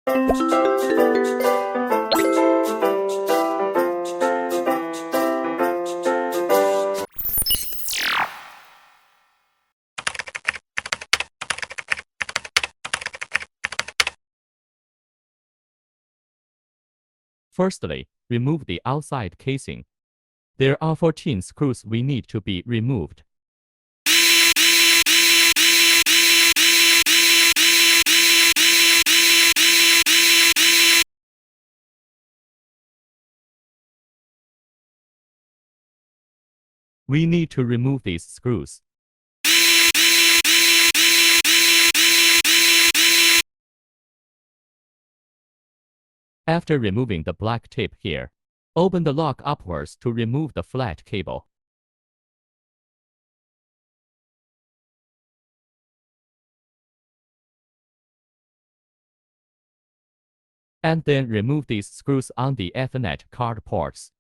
Firstly, remove the outside casing. There are 14 screws we need to be removed. We need to remove these screws. After removing the black tape here, open the lock upwards to remove the flat cable. And then remove these screws on the Ethernet card ports.